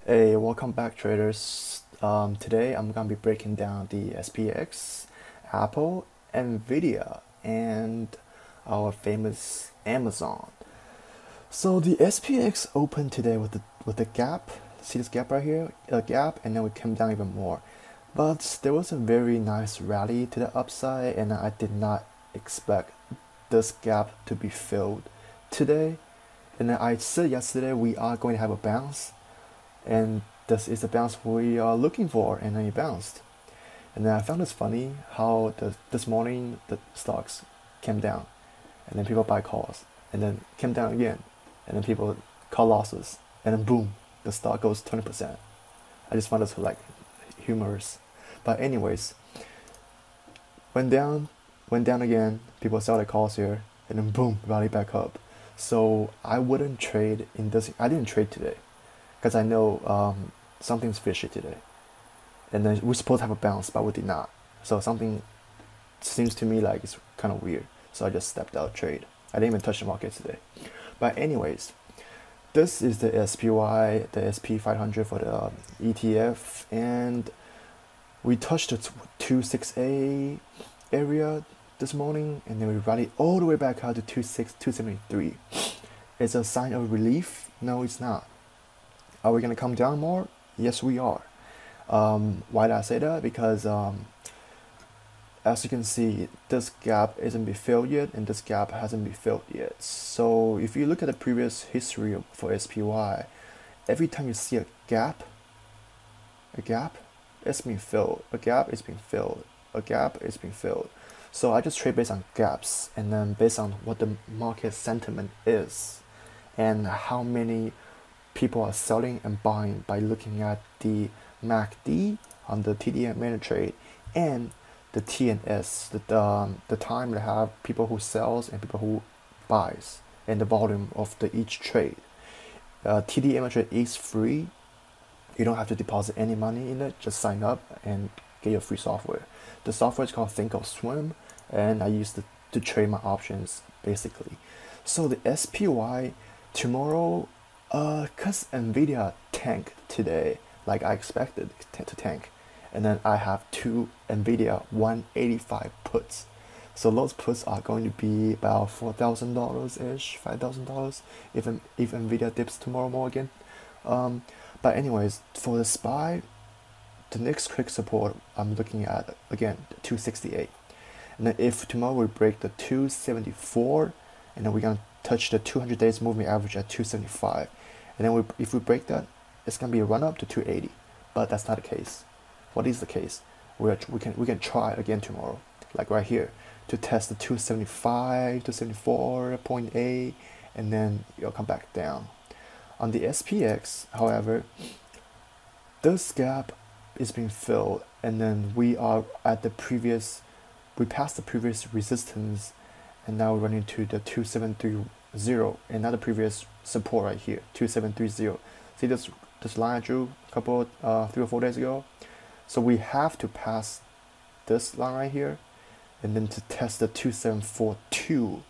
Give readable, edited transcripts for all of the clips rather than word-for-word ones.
Hey, welcome back, traders. Today I'm gonna be breaking down the SPX, Apple, Nvidia, and our famous Amazon. So the SPX opened today with a gap. See this gap right here? A gap, and then we came down even more. But there was a very nice rally to the upside, and I did not expect this gap to be filled today. And then I said yesterday we are going to have a bounce, and this is the bounce we are looking for, and then it bounced. And then I found this funny how this morning the stocks came down, and then people buy calls, and then came down again, and then people call losses, and then boom, the stock goes 20%. I just found this like humorous. But anyways, went down, again, people sell their calls here, and then boom, rally back up. So I wouldn't trade in this. I didn't trade today because I know something's fishy today, and then we're supposed to have a bounce, but we did not. So something seems to me like it's kind of weird. So I just stepped out trade. I didn't even touch the market today. But anyways, this is the SPY, the SP 500 for the ETF, and we touched the 268 area this morning, and then we rallied all the way back out to 273. It's a sign of relief? No, it's not. Are we gonna come down more? Yes, we are. Why did I say that? Because as you can see, this gap isn't been filled yet, and this gap hasn't been filled yet. So if you look at the previous history for SPY, every time you see a gap, it's been filled. A gap is being filled. A gap is being filled. So I just trade based on gaps, and then based on what the market sentiment is, and how many people are selling and buying by looking at the MACD on the TD Ameritrade and the TNS, the time they have people who sells and people who buys, and the volume of each trade. TD Ameritrade is free. You don't have to deposit any money in it. Just sign up and get your free software. The software is called Thinkorswim, and I use it to trade my options basically. So the SPY tomorrow, cause Nvda tanked today, like I expected to tank, and then I have two Nvda 185 puts. So those puts are going to be about $4,000 ish, $5,000 if Nvda dips tomorrow more again. But anyways, for the SPY, the next quick support I'm looking at again 268, and then if tomorrow we break the 274, and then we're gonna touch the 200 days moving average at 275, and then if we break that, it's gonna be a run up to 280. But that's not the case. What is the case? We can try again tomorrow, like right here, to test the 275 to 74.8, and then you'll come back down. On the SPX, however, this gap is being filled, and then we passed the previous resistance, and now we're running to the 2730, another previous support right here, 2730. See this line I drew a couple 3 or 4 days ago? So we have to pass this line right here, and then to test the 2742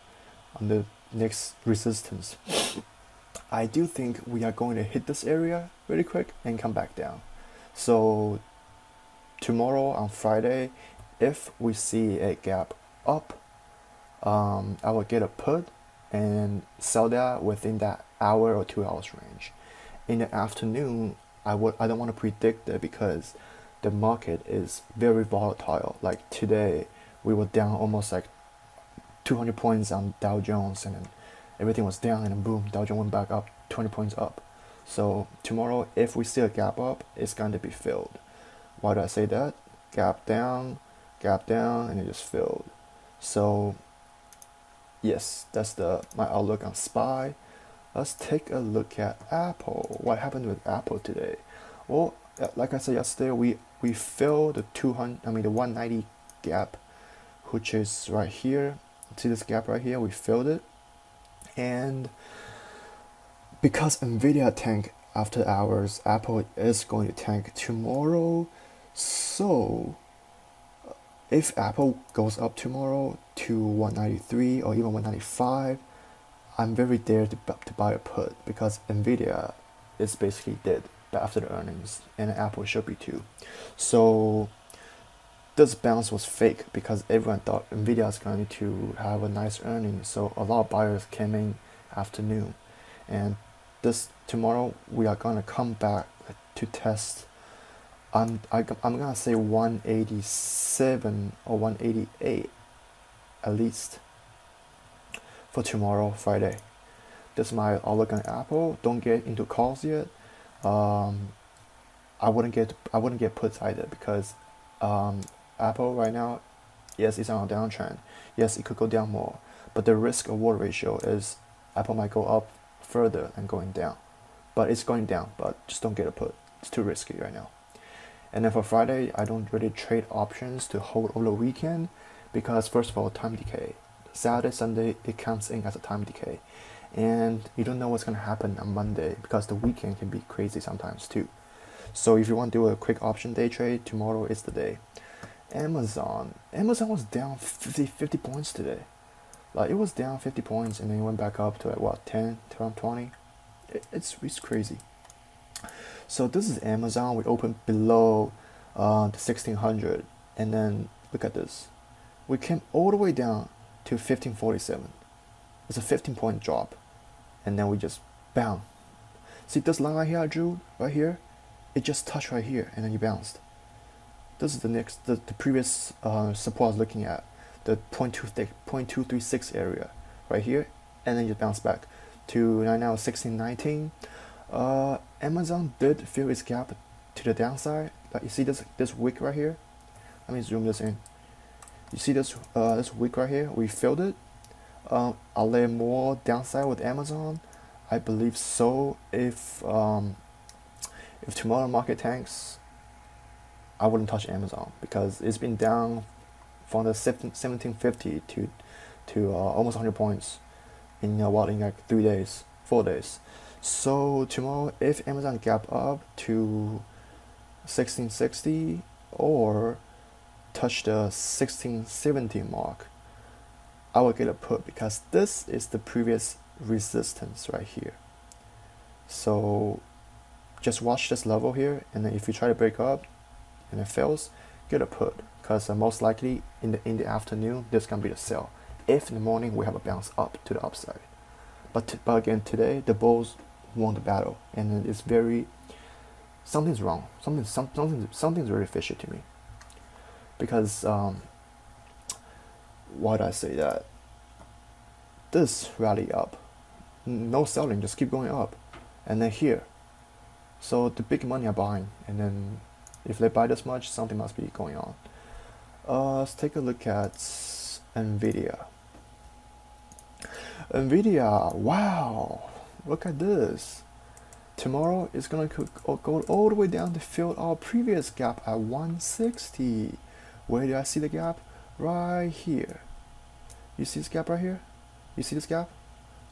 on the next resistance. I do think we are going to hit this area really quick and come back down. So tomorrow on Friday, if we see a gap up, I will get a put and sell that within that hour or 2 hours range. In the afternoon, I don't want to predict it because the market is very volatile. Like today, we were down almost like 200 points on Dow Jones, and then everything was down, and then boom, Dow Jones went back up 20 points up. So tomorrow, if we see a gap up, it's going to be filled. Why do I say that? Gap down, and it just filled. So yes, that's my outlook on SPY. Let's take a look at Apple. What happened with Apple today? Well, like I said yesterday, we filled the 190 gap, which is right here. See this gap right here? We filled it, and because Nvidia tanked after hours, Apple is going to tank tomorrow. So if Apple goes up tomorrow to 193 or even 195, I'm very dare to buy a put, because Nvidia it's basically dead after the earnings, and Apple should be too. So this bounce was fake because everyone thought Nvidia is going to have a nice earnings, so a lot of buyers came in afternoon, and this tomorrow we are gonna come back to test. I'm gonna say 187 or 188 at least for tomorrow, Friday. This is my outlook on Apple. Don't get into calls yet. I wouldn't get puts either because Apple right now, yes, it's on a downtrend. Yes, it could go down more, but the risk reward ratio is Apple might go up further than going down. But it's going down, but just don't get a put. It's too risky right now. And then for Friday, I don't really trade options to hold over the weekend because first of all, time decay. Saturday, Sunday, it counts in as a time decay. And you don't know what's going to happen on Monday because the weekend can be crazy sometimes too. So if you want to do a quick option day trade, tomorrow is the day. Amazon was down 50 points today. Like, it was down 50 points and then it went back up to like what, 10, around 20. It's crazy. So this is Amazon. We opened below the 1600, and then look at this. We came all the way down to 1547. It's a 15-point drop, and then we just bam. See this line right here I drew right here? It just touched right here, and then you bounced. This is the previous support I was looking at, the 0.236 area right here, and then you bounce back to right now 1619. Amazon did fill its gap to the downside. Like, you see this wick right here. Let me zoom this in. You see this wick right here? We filled it. Are there more downside with Amazon? I believe so. If tomorrow market tanks, I wouldn't touch Amazon because it's been down from the 1750 to almost 100 points in in like 3 days, 4 days. So tomorrow, if Amazon gap up to 1660 or touch the 1670 mark, I will get a put because this is the previous resistance right here. So just watch this level here, and then if you try to break up and it fails, get a put because most likely in the afternoon this can be the sell. If in the morning we have a bounce up to the upside, but again today the bulls won the battle, and it's something's wrong. Something's very fishy to me because why did I say that? This rally up, no selling, just keep going up, and then here. So the big money are buying, and then if they buy this much, something must be going on. Let's take a look at Nvda. Nvda, wow, look at this. Tomorrow it's gonna go all the way down to fill our previous gap at 160. Where do I see the gap? Right here. You see this gap right here? You see this gap?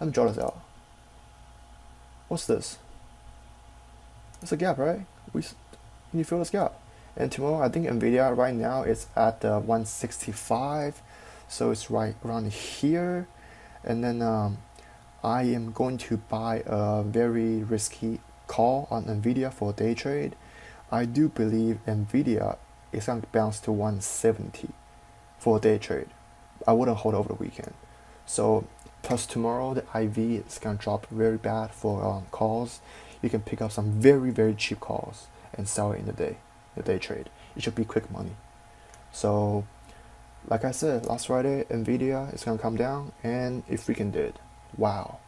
Let me draw this out. What's this? It's a gap, right? Can you feel this gap? And tomorrow, I think Nvda right now is at 165, so it's right around here. And then I am going to buy a very risky call on Nvda for day trade. I do believe Nvda is going to bounce to 170 for a day trade. I wouldn't hold over the weekend. So plus tomorrow the IV is going to drop very bad for calls. You can pick up some very cheap calls and sell it in the day trade. It should be quick money. So like I said last Friday, Nvda is going to come down, and it freaking did. Wow,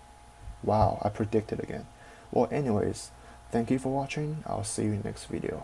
I predicted again. Well, anyways, thank you for watching. I'll see you in the next video.